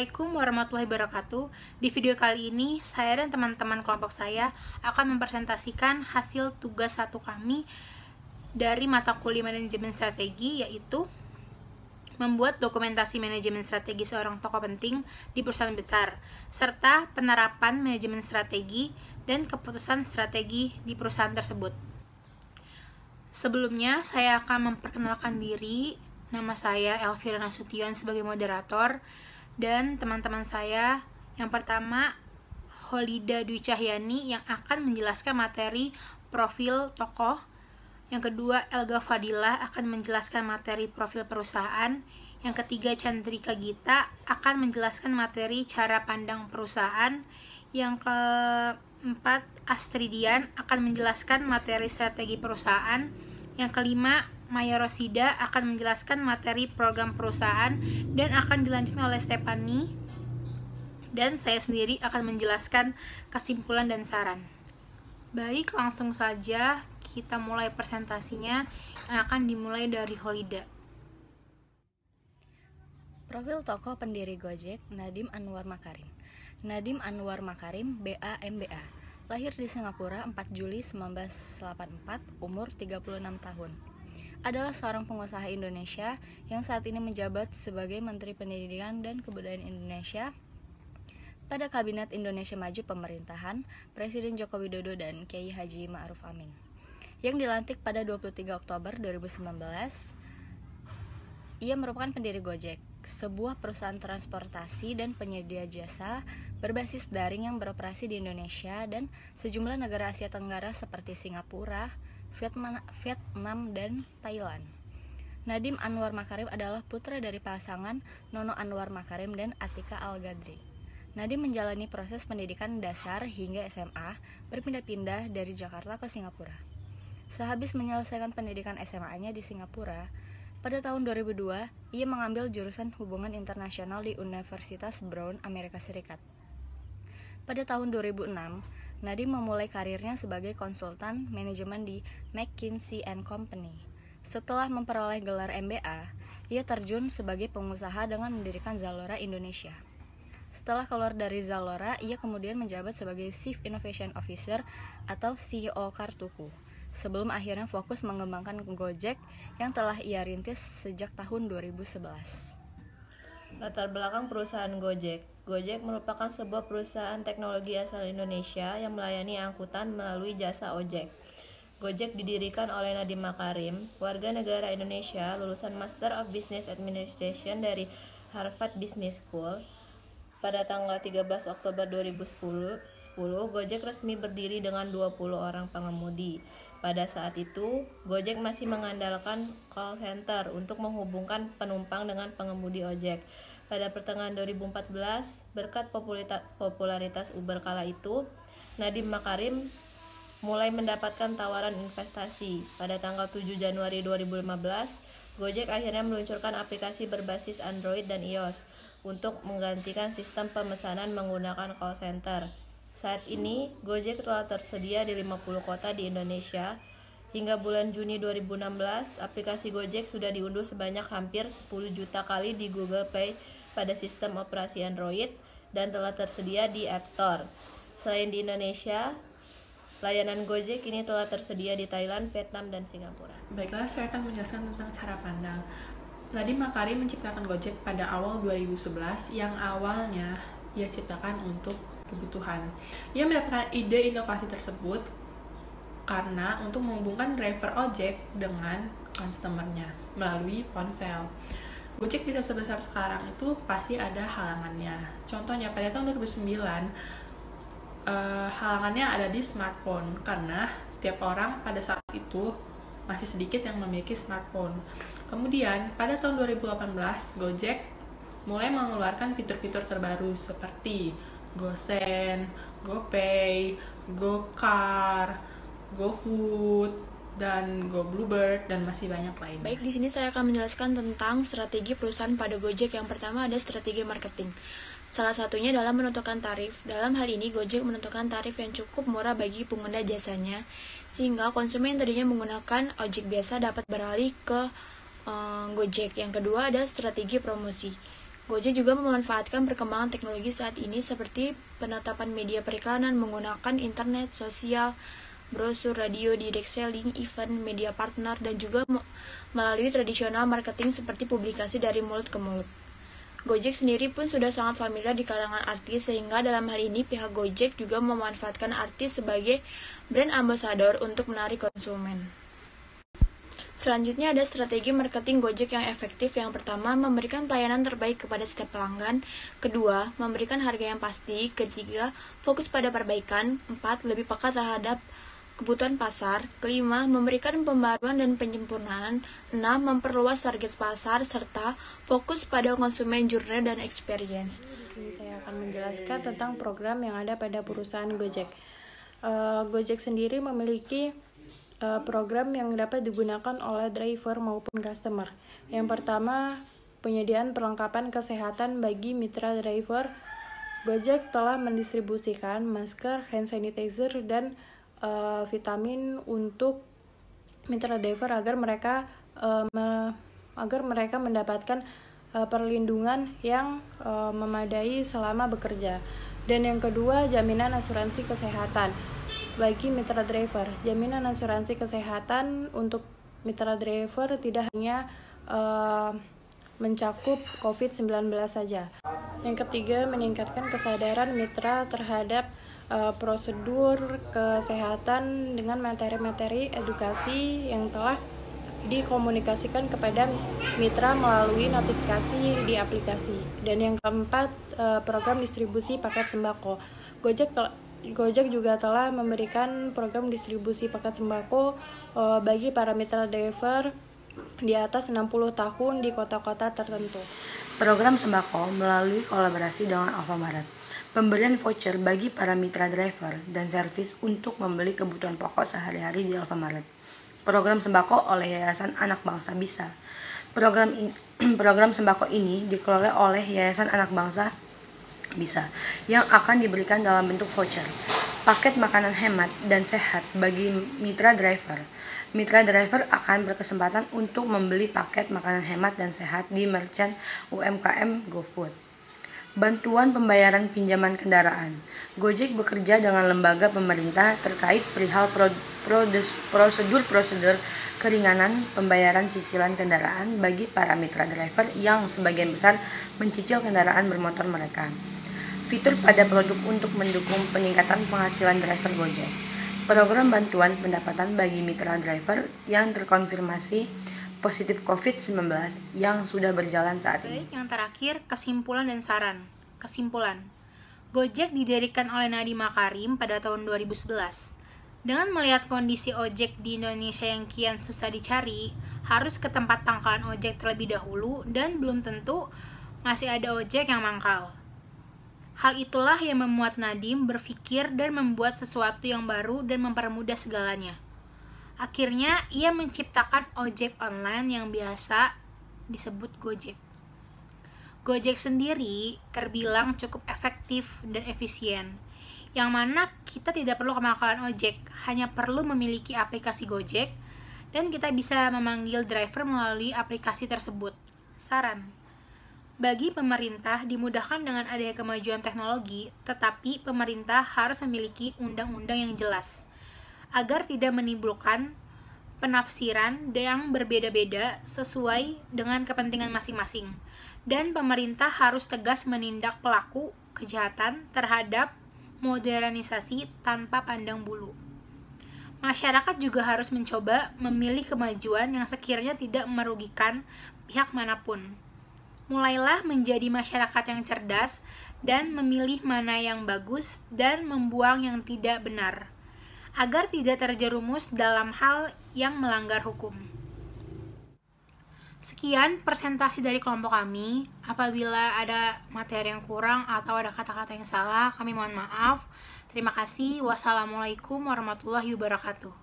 Assalamualaikum warahmatullahi wabarakatuh. Di video kali ini, saya dan teman-teman kelompok saya akan mempresentasikan hasil tugas 1 kami dari mata kuliah manajemen strategi, yaitu membuat dokumentasi manajemen strategi seorang tokoh penting di perusahaan besar, serta penerapan manajemen strategi dan keputusan strategi di perusahaan tersebut. Sebelumnya, saya akan memperkenalkan diri. Nama saya Elvira Nasution sebagai moderator, dan teman-teman saya yang pertama Holida Dwi Cahyani yang akan menjelaskan materi profil tokoh. Yang kedua Elga Fadilah akan menjelaskan materi profil perusahaan. Yang ketiga Chandrika Gita akan menjelaskan materi cara pandang perusahaan. Yang keempat Astridian akan menjelaskan materi strategi perusahaan. Yang kelima Maya Rosida akan menjelaskan materi program perusahaan dan akan dilanjutkan oleh Stephanie, dan saya sendiri akan menjelaskan kesimpulan dan saran. Baik, langsung saja kita mulai presentasinya yang akan dimulai dari Holida. Profil tokoh pendiri Gojek, Nadiem Anwar Makarim. Nadiem Anwar Makarim, BA MBA. Lahir di Singapura 4 Juli 1984, umur 36 tahun. Adalah seorang pengusaha Indonesia yang saat ini menjabat sebagai Menteri Pendidikan dan Kebudayaan Indonesia pada Kabinet Indonesia Maju pemerintahan Presiden Joko Widodo dan Kiai Haji Ma'ruf Amin, yang dilantik pada 23 Oktober 2019. Ia merupakan pendiri Gojek, sebuah perusahaan transportasi dan penyedia jasa berbasis daring yang beroperasi di Indonesia dan sejumlah negara Asia Tenggara seperti Singapura, Vietnam, dan Thailand. Nadiem Anwar Makarim adalah putra dari pasangan Nono Anwar Makarim dan Atika Al-Gadri. Nadiem menjalani proses pendidikan dasar hingga SMA, berpindah-pindah dari Jakarta ke Singapura. Sehabis menyelesaikan pendidikan SMA-nya di Singapura, pada tahun 2002, ia mengambil jurusan Hubungan Internasional di Universitas Brown, Amerika Serikat. Pada tahun 2006, Nadiem memulai karirnya sebagai konsultan manajemen di McKinsey & Company. Setelah memperoleh gelar MBA, ia terjun sebagai pengusaha dengan mendirikan Zalora Indonesia. Setelah keluar dari Zalora, ia kemudian menjabat sebagai Chief Innovation Officer atau CEO Kartuku, sebelum akhirnya fokus mengembangkan Gojek yang telah ia rintis sejak tahun 2011. Latar belakang perusahaan Gojek. Gojek merupakan sebuah perusahaan teknologi asal Indonesia yang melayani angkutan melalui jasa ojek. Gojek didirikan oleh Nadiem Makarim, warga negara Indonesia lulusan Master of Business Administration dari Harvard Business School. Pada tanggal 13 Oktober 2010, Gojek resmi berdiri dengan 20 orang pengemudi. Pada saat itu, Gojek masih mengandalkan call center untuk menghubungkan penumpang dengan pengemudi ojek. Pada pertengahan 2014, berkat popularitas Uber kala itu, Nadiem Makarim mulai mendapatkan tawaran investasi. Pada tanggal 7 Januari 2015, Gojek akhirnya meluncurkan aplikasi berbasis Android dan iOS untuk menggantikan sistem pemesanan menggunakan call center. Saat ini, Gojek telah tersedia di 50 kota di Indonesia. Hingga bulan Juni 2016, aplikasi Gojek sudah diunduh sebanyak hampir 10 juta kali di Google Play pada sistem operasi Android dan telah tersedia di App Store. Selain di Indonesia, layanan Gojek ini telah tersedia di Thailand, Vietnam, dan Singapura. Baiklah, saya akan menjelaskan tentang cara pandang. Nadiem Makarim menciptakan Gojek pada awal 2011 yang awalnya ia ciptakan untuk kebutuhan. Ia mendapatkan ide inovasi tersebut karena untuk menghubungkan driver ojek dengan customer-nya melalui ponsel. Gojek bisa sebesar sekarang itu pasti ada halangannya. Contohnya pada tahun 2009, halangannya ada di smartphone karena setiap orang pada saat itu masih sedikit yang memiliki smartphone. Kemudian pada tahun 2018, Gojek mulai mengeluarkan fitur-fitur terbaru seperti GoSend, GoPay, GoCar, GoFood, dan GoBluebird, dan masih banyak lainnya. Baik, di sini saya akan menjelaskan tentang strategi perusahaan pada Gojek. Yang pertama ada strategi marketing. Salah satunya adalah menentukan tarif. Dalam hal ini, Gojek menentukan tarif yang cukup murah bagi pengguna jasanya, sehingga konsumen yang tadinya menggunakan ojek biasa dapat beralih ke Gojek. Yang kedua ada strategi promosi. Gojek juga memanfaatkan perkembangan teknologi saat ini seperti penetapan media periklanan menggunakan internet, sosial, brosur, radio, direct selling, event, media partner, dan juga melalui tradisional marketing seperti publikasi dari mulut ke mulut. Gojek sendiri pun sudah sangat familiar di kalangan artis, sehingga dalam hal ini pihak Gojek juga memanfaatkan artis sebagai brand ambassador untuk menarik konsumen. Selanjutnya ada strategi marketing Gojek yang efektif. Yang pertama, memberikan pelayanan terbaik kepada setiap pelanggan. Kedua, memberikan harga yang pasti. Ketiga, fokus pada perbaikan. 4, lebih peka terhadap kebutuhan pasar. Kelima, memberikan pembaruan dan penyempurnaan. 6, memperluas target pasar, serta fokus pada konsumen journey dan experience. Di sini saya akan menjelaskan tentang program yang ada pada perusahaan Gojek. Gojek sendiri memiliki program yang dapat digunakan oleh driver maupun customer. Yang pertama, penyediaan perlengkapan kesehatan bagi mitra driver. Gojek telah mendistribusikan masker, hand sanitizer, dan vitamin untuk mitra driver agar mereka mendapatkan perlindungan yang memadai selama bekerja. Dan yang kedua, jaminan asuransi kesehatan bagi mitra driver. Jaminan asuransi kesehatan untuk mitra driver tidak hanya mencakup COVID-19 saja. Yang ketiga, meningkatkan kesadaran mitra terhadap prosedur kesehatan dengan materi-materi edukasi yang telah dikomunikasikan kepada mitra melalui notifikasi di aplikasi. Dan yang keempat, program distribusi paket sembako. Gojek juga telah memberikan program distribusi paket sembako bagi para mitra driver di atas 60 tahun di kota-kota tertentu. Program sembako melalui kolaborasi dengan Alfamart. Pemberian voucher bagi para mitra driver dan servis untuk membeli kebutuhan pokok sehari-hari di Alfamart. Program sembako oleh Yayasan Anak Bangsa Bisa. Program sembako ini dikelola oleh Yayasan Anak Bangsa Bisa yang akan diberikan dalam bentuk voucher, paket makanan hemat dan sehat bagi mitra driver. Mitra driver akan berkesempatan untuk membeli paket makanan hemat dan sehat di merchant UMKM GoFood. Bantuan pembayaran pinjaman kendaraan. Gojek bekerja dengan lembaga pemerintah terkait perihal prosedur keringanan pembayaran cicilan kendaraan bagi para mitra driver yang sebagian besar mencicil kendaraan bermotor mereka. Fitur pada produk untuk mendukung peningkatan penghasilan driver Gojek. Program bantuan pendapatan bagi mitra driver yang terkonfirmasi positif COVID-19 yang sudah berjalan saat ini. Yang terakhir, kesimpulan dan saran. Kesimpulan, Gojek didirikan oleh Nadiem Makarim pada tahun 2011. Dengan melihat kondisi ojek di Indonesia yang kian susah dicari, harus ke tempat pangkalan ojek terlebih dahulu dan belum tentu masih ada ojek yang mangkal. Hal itulah yang memuat Nadiem berpikir dan membuat sesuatu yang baru dan mempermudah segalanya. Akhirnya, ia menciptakan ojek online yang biasa disebut Gojek. Gojek sendiri terbilang cukup efektif dan efisien, yang mana kita tidak perlu ke pangkalan ojek, hanya perlu memiliki aplikasi Gojek, dan kita bisa memanggil driver melalui aplikasi tersebut. Saran, bagi pemerintah dimudahkan dengan adanya kemajuan teknologi, tetapi pemerintah harus memiliki undang-undang yang jelas, agar tidak menimbulkan penafsiran yang berbeda-beda sesuai dengan kepentingan masing-masing. Dan pemerintah harus tegas menindak pelaku kejahatan terhadap modernisasi tanpa pandang bulu. Masyarakat juga harus mencoba memilih kemajuan yang sekiranya tidak merugikan pihak manapun. Mulailah menjadi masyarakat yang cerdas dan memilih mana yang bagus dan membuang yang tidak benar, agar tidak terjerumus dalam hal yang melanggar hukum. Sekian presentasi dari kelompok kami. Apabila ada materi yang kurang atau ada kata-kata yang salah, kami mohon maaf. Terima kasih. Wassalamualaikum warahmatullahi wabarakatuh.